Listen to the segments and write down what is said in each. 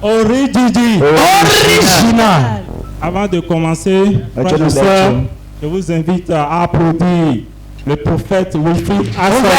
Original. Avant de commencer, frères et sœurs, je vous invite à applaudir le prophète Wilfried Assata.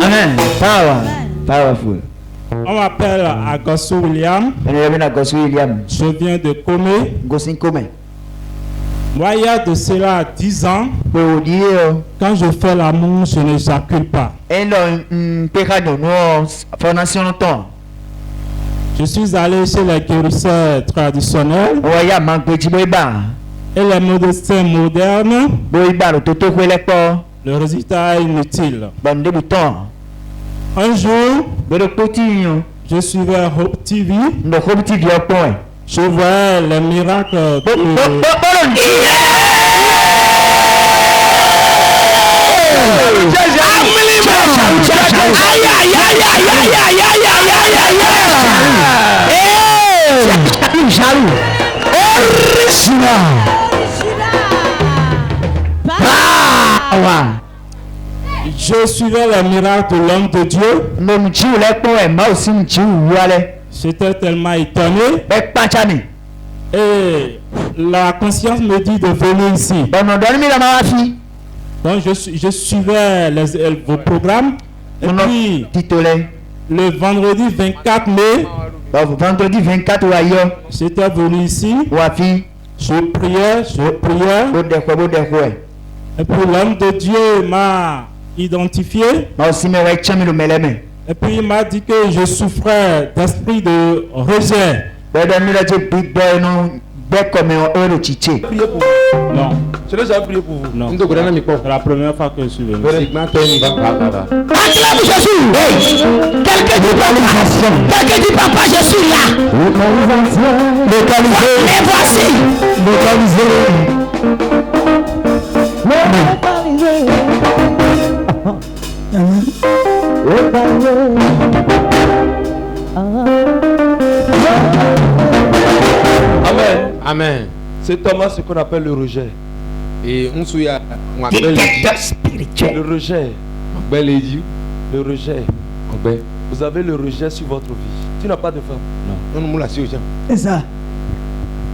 Amen. Powerful. On m'appelle Agosu William. Je viens de Comé. Moi, il y a de cela 10 ans, quand je fais l'amour, je n'éjacule pas. Je suis allé chez les guérisseurs traditionnels et les médecins modernes. Le résultat est inutile. Un jour, je suivais Hope TV. Je vois les miracles. Je suivais les miracles de l'homme de Dieu. J'étais tellement étonné. Et la conscience me dit de venir ici. Donc je suivais vos programmes. Et puis, le vendredi 24 mai, j'étais venu ici. Je priais. Et puis l'homme de Dieu m'a identifié. Et puis il m'a dit que je souffrais d'esprit de rejet. Non. Je n'ai jamais prié pour vous. Non. C'est la première fois que je suis venu. Acclame Jésus. Quelqu'un dit papa, je suis là. Mais voici. Amen. Amen. C'est Thomas ce qu'on appelle le rejet. Et on se Détecteur spirituel. le rejet. Le rejet. Vous avez le rejet sur votre vie. Tu n'as pas de femme. Non. On nous l'a dit aux gens. C'est ça.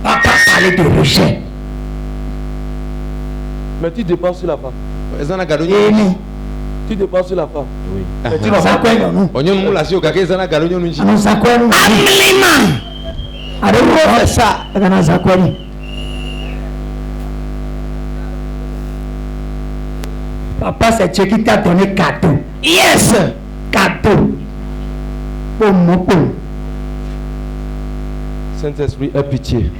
Papa parlait de rejet. Mais tu dépenses sur la femme. Tu dépenses sur la femme. Oui. Mais tu n'as pas Papa, c'est Dieu qui t'a donné cadeau. Yes! Cadeau. Pour mon pauvre. Saint-Esprit, aie pitié.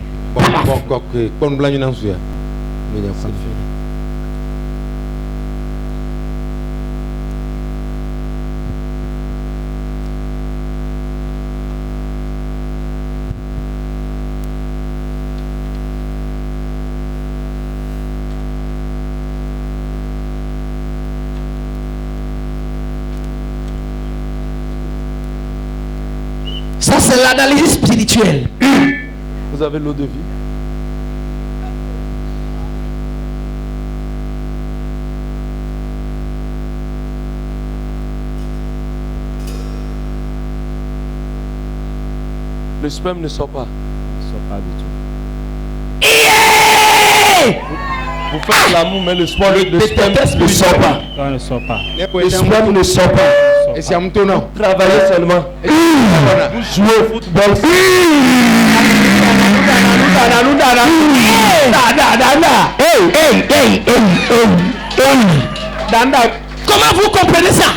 Ça, c'est l'analyse spirituelle. Vous avez l'eau de vie. Le sperme ne sort pas. Ne sort pas du tout. Vous faites l'amour, mais le sperme ne sort pas. Quand il ne sort pas. Le sperme ne sort pas. Et c'est à Moutonant. Travaillez seulement. Vous jouez au football. Comment vous comprenez ça?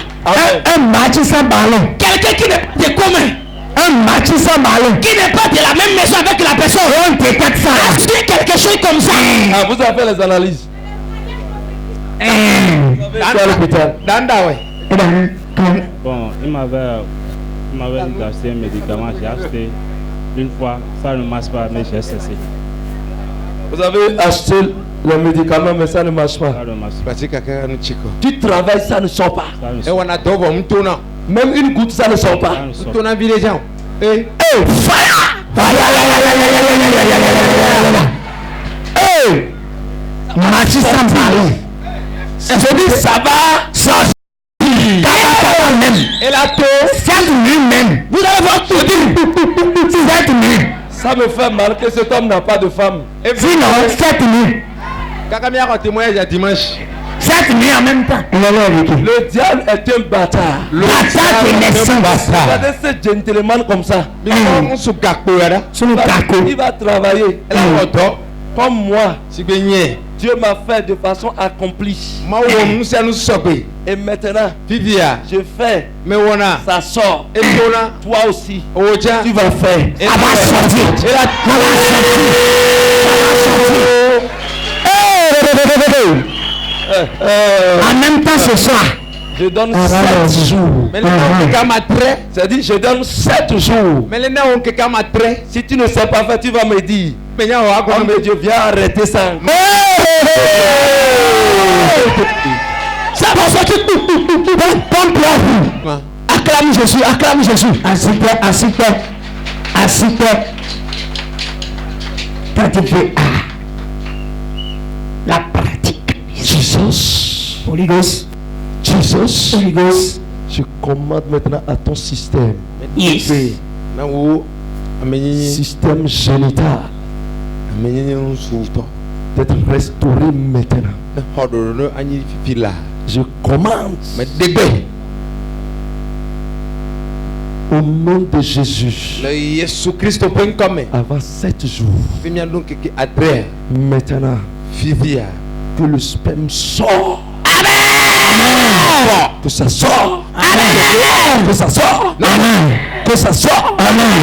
Un match sans ballon. Quelqu'un qui n'est pas commun. Un match sans ballon. Qui n'est pas de la même maison avec la personne. On détecte ça. C'est quelque chose comme ça. Ah, vous avez fait les analyses. Bon, il m'avait dit d'acheter un médicament. J'ai acheté une fois. Ça ne marche pas, mais j'ai cessé. Vous avez acheté le médicament, mais ça ne marche pas. Ça ne marche pas. Tu travailles, ça ne sort pas. Ça ne sort pas. Même une goutte, ça ne sort pas. Ça ne sort pas. Et Fire! match ça ballon. Je dis ça va sortir. Même. Et la taux 7 minutes même. Vous allez voir tout dire. 7 minutes. Ça me fait mal que cet homme n'a pas de femme. Et sinon 7 minutes. Kakamia a témoigné à dimanche. 7 minutes en même temps. Le diable est un bâtard. Bâtard de naissance. Regardez ce gentleman comme ça. Il va travailler. Comme moi. Dieu m'a fait de façon accomplie. Et maintenant, je fais. Ça sort. Et toi aussi, tu vas faire. Elle va sortir. En même temps ce soir. Je donne 7 jours. C'est-à-dire, je donne 7 jours. Si tu ne sais pas faire, tu vas me dire. Homme de Dieu, viens arrêter ça. Ça va sortir. Pompe-toi. Acclame Jésus, acclame Jésus. Assieds-toi. Quand tu fais la pratique. Jesus. Holy Ghost. Jesus. Holy Ghost. Je commande maintenant à ton système. Yes. Système génital d'être restauré maintenant. Je commande au nom de Jésus. Avant 7 jours. Maintenant, que le sperme sort. Amen. Que ça sort. Amen. Que ça sort. Amen. Que ça sort. Amen.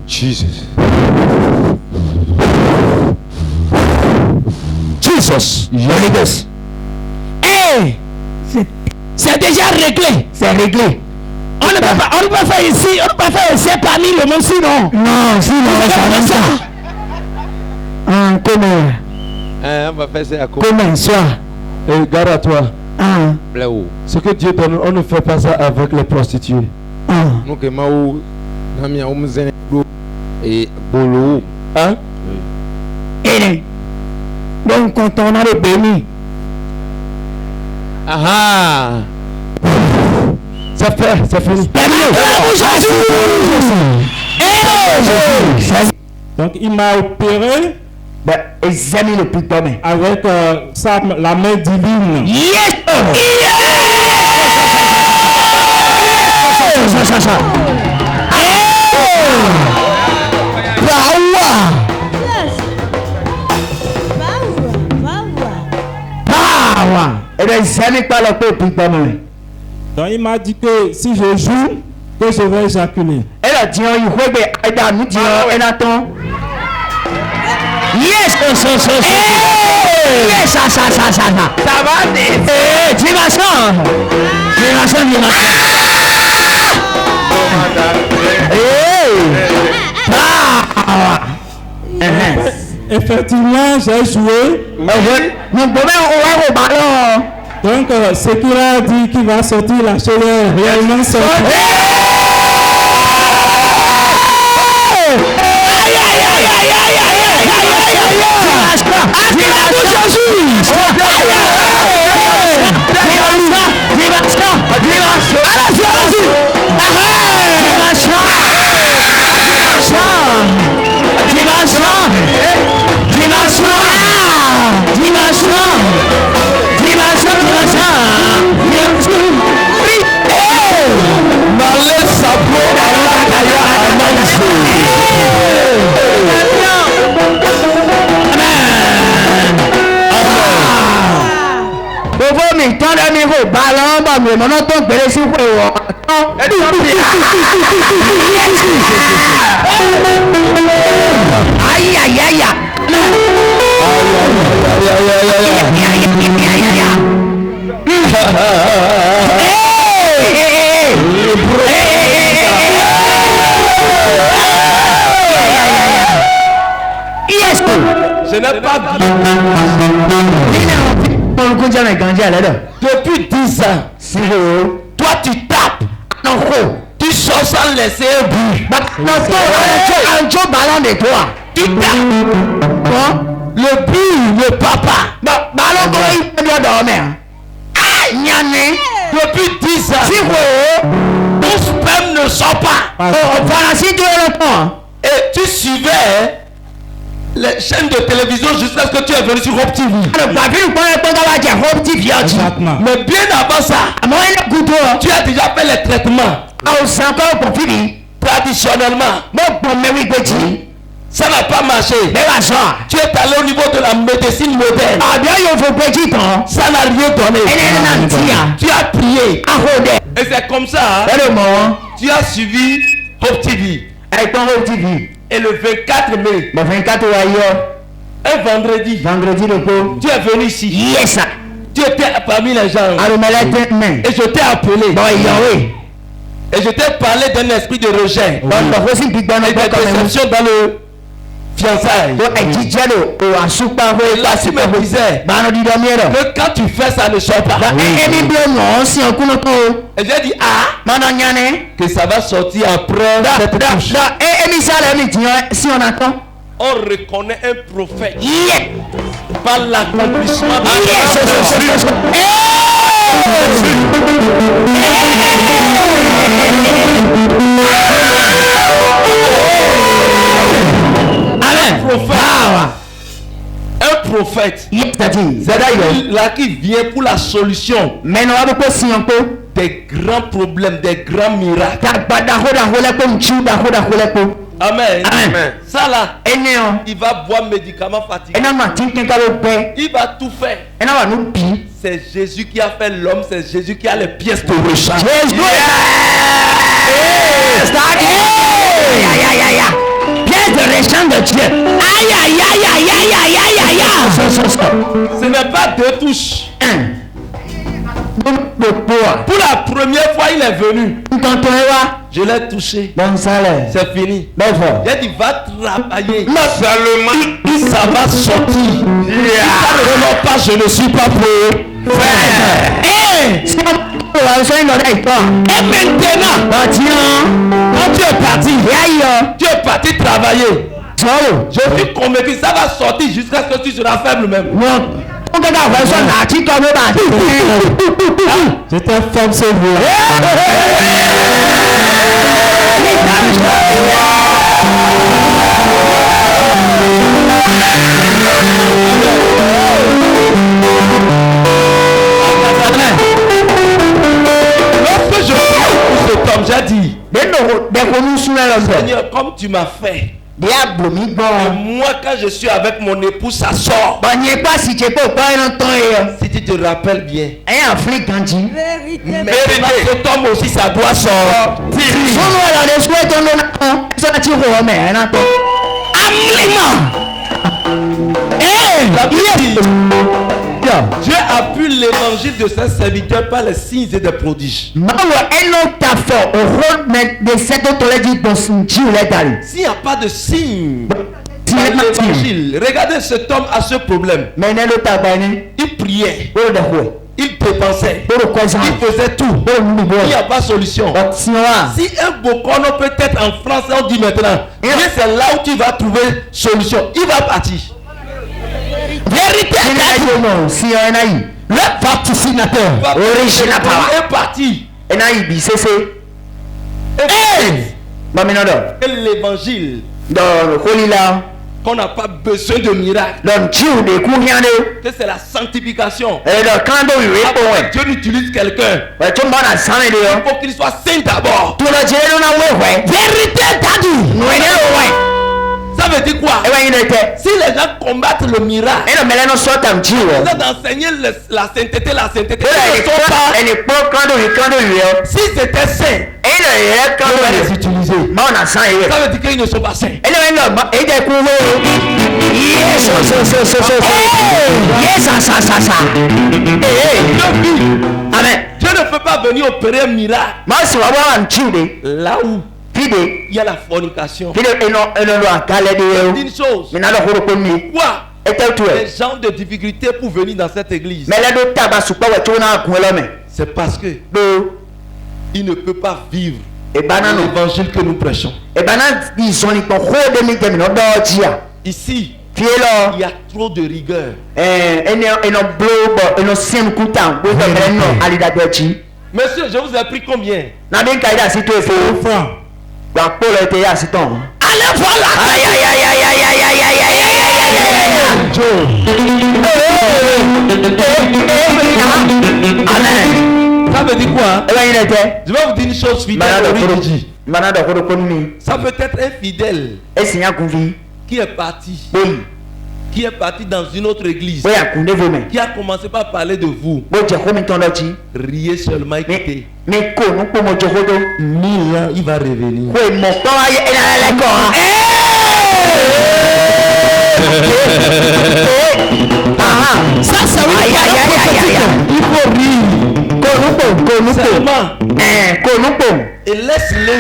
Jesus. Holy Ghost. Hey, c'est déjà réglé. C'est réglé. On ne peut pas faire ici. On ne peut pas faire ici parmi le monde sinon. Non, sinon ça. Comment? On va faire ça à quoi? Comment soir? Garde à toi. Ce que Dieu donne, on ne fait pas ça avec les prostituées. Hein? Et donc quand on a le béni. C'est fini. Donc il m'a opéré Examine le plus demain. avec la main divine. Yes! Donc il m'a dit que si je joue, que je vais éjaculer. Yes, yes, ça va. Dimension. Effectivement, j'ai joué. Donc, ce qu'il a dit qu'il va sortir, la chose est réellement sortie. Je n'ai pas depuis 10 ans, toi tu tapes, tu sors sans laisser un but. Tu perds. Le but, le papa. Depuis 10 ans, ton sperme ne sort pas. Et tu suivais les chaînes de télévision jusqu'à ce que tu es venu sur Hope TV. Mais bien avant ça, tu as déjà fait les traitements. Traditionnellement, ça n'a pas marché. Tu es allé au niveau de la médecine moderne. Ça n'a rien donné. Tu as prié. Et c'est comme ça, tu as suivi Hope TV. Et le 24 mai, un vendredi, tu es venu ici. Tu étais parmi les gens. Et je t'ai appelé. Et je t'ai parlé d'un esprit de rejet. Et de déception dans le fiançailles. Et là, tu me disais que quand tu fais ça ne sort pas. Et j'ai dit, que ça va sortir après cette touche. On reconnaît un prophète par l'accomplissement de un prophète là qui vient pour la solution des grands problèmes, des grands miracles. Amen. Ça là, il va boire médicaments fatigués. Il va tout faire. C'est Jésus qui a fait l'homme, c'est Jésus qui a les pièces de rechange. Pièces de rechange de Dieu. Ce n'est pas deux touches. Pour la première fois, il est venu. Je l'ai touché. C'est fini. J'ai dit, va travailler. Seulement, ça va sortir. Si ça ne remonte pas, je ne suis pas prêt. Et maintenant, quand tu es parti travailler. Je suis convaincu, ça va sortir jusqu'à ce que tu seras faible même. J'étais faible, c'est vous. Lorsque je prie pour cet homme, j'ai dit, Seigneur, comme tu m'as fait. Moi quand je suis avec mon épouse ça sort. Si tu te rappelles bien, mais cet homme aussi ça doit sortir. Dieu appuie l'évangile de ses serviteurs par les signes et des prodiges. S'il n'y a pas de signes dans l'évangile, regardez cet homme a ce problème. Il priait, il dépensait, il faisait tout. Il n'y a pas de solution. Si un bocono peut être en France, on dit maintenant, c'est là où tu vas trouver solution. Il va partir. Vérité, le vaticinateur original est parti. Et l'évangile qu'on n'a pas besoin de miracles, que c'est la sanctification. Après, Dieu utilise quelqu'un, il faut qu'il soit saint d'abord. Vérité, ça veut dire quoi? Si les gens combattent le miracle, ils ont d'enseigner la sainteté, si c'était saint, on va les utiliser. Ça veut dire qu'ils ne sont pas saints. Dieu ne peut pas venir opérer un miracle là où il y a la fornication. Une chose. Pourquoi les gens de difficulté pour venir dans cette église? C'est parce que il ne peut pas vivre l'évangile que nous prêchons. Ici, il y a trop de rigueur. Monsieur, je vous ai pris combien? 100 francs. Allez voir la Amen. Ça veut dire quoi? Je vais vous dire une chose fidèle. Ça peut être un fidèle qui est parti. Qui est parti dans une autre église. Qui a commencé par parler de vous. Riez seulement et quitter. 1000 ans, il va revenir. Ça, c'est oui. Il faut rire. Et laisse-le.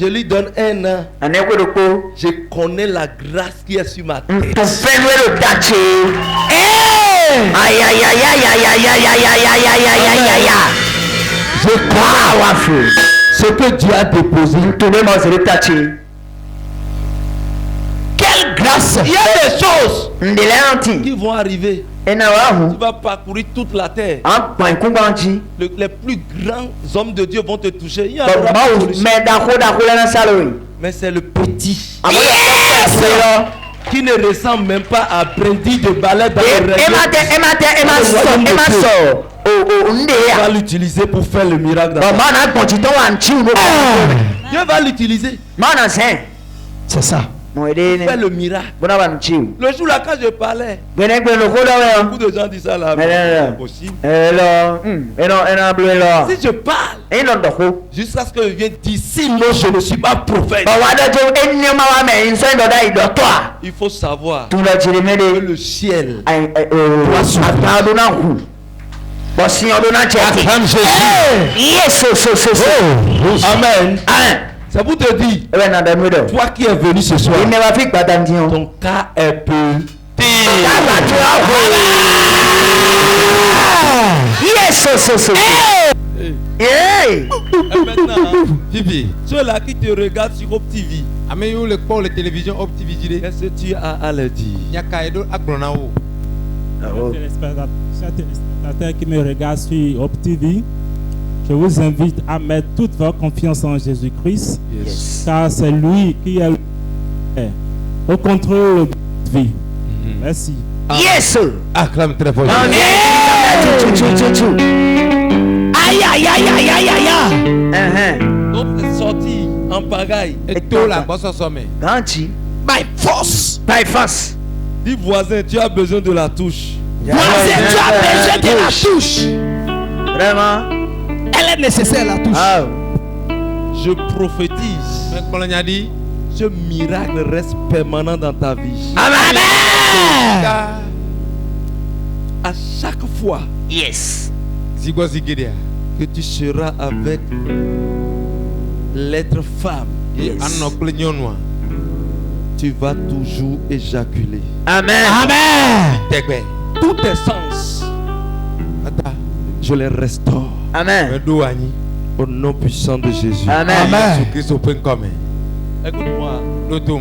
Je lui donne un an. Je connais la grâce qui est sur ma tête. Je crois ce que Dieu a déposé. Quelle grâce! Il y a des choses qui vont arriver. Tu vas parcourir toute la terre. Les plus grands hommes de Dieu vont te toucher. Il y aura pas de solution. Mais c'est le petit qui ne ressemble même pas à apprenti de balai dans le règne. Dieu va l'utiliser pour faire le miracle. Dieu va l'utiliser. C'est ça. Faire le miracle. Le jour là quand je parlais, beaucoup de gens disent ça là. C'est possible. Si je parle jusqu'à ce que je vienne d'ici, moi je ne suis pas prophète. Il faut savoir que le ciel doit s'ouvrir. Acclame Jésus. Amen. C'est pour te dire, toi qui es venu ce soir, ton cas est petit. Maintenant, Fifi, ceux-là qui te regardent sur OpTV, qu'est-ce que tu as à leur dire? Chers téléspectateurs qui me regardent sur OpTV, je vous invite à mettre toute votre confiance en Jésus-Christ, car c'est lui qui est au contrôle de votre vie. Merci. Yes! Acclame très fort. Aïe aïe aïe aïe aïe aïe. Donc c'est sorti en pagaille. Et tout là, boss sommet. By force. Dis voisin, tu as besoin de la touche. Voisin, tu as besoin de la touche. Vraiment? Elle est nécessaire la touche. Je prophétise. Ce miracle reste permanent dans ta vie. Amen. À chaque fois que tu seras avec l'être femme, tu vas toujours éjaculer. Amen. Tous tes sens, je les restaure. Amen. Au nom puissant de Jésus. Amen. Écoute-moi.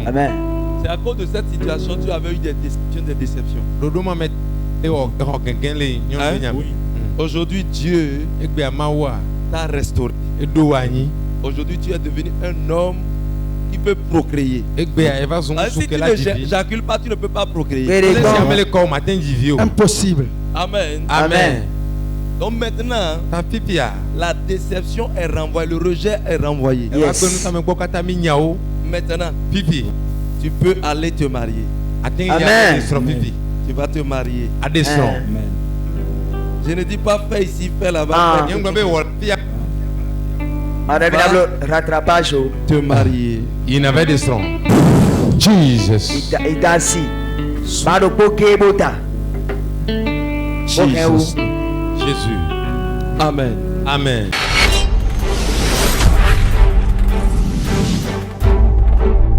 Amen. C'est à cause de cette situation que tu avais eu des déceptions. Aujourd'hui, Dieu t'a restauré. Aujourd'hui, tu es devenu un homme qui peut procréer. Si tu n'éjacules pas, tu ne peux pas procréer. Impossible. Amen. Donc maintenant, la déception est renvoyée, le rejet est renvoyé. Maintenant, tu peux aller te marier. Amen. Tu vas te marier. Amen. Je ne dis pas fais ici, fais là-bas. Rattrapage. Te marier. Il avait des sons. Jesus. Il a assis. Jésus. Amen.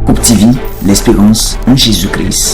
OpTV, l'espérance en Jésus-Christ.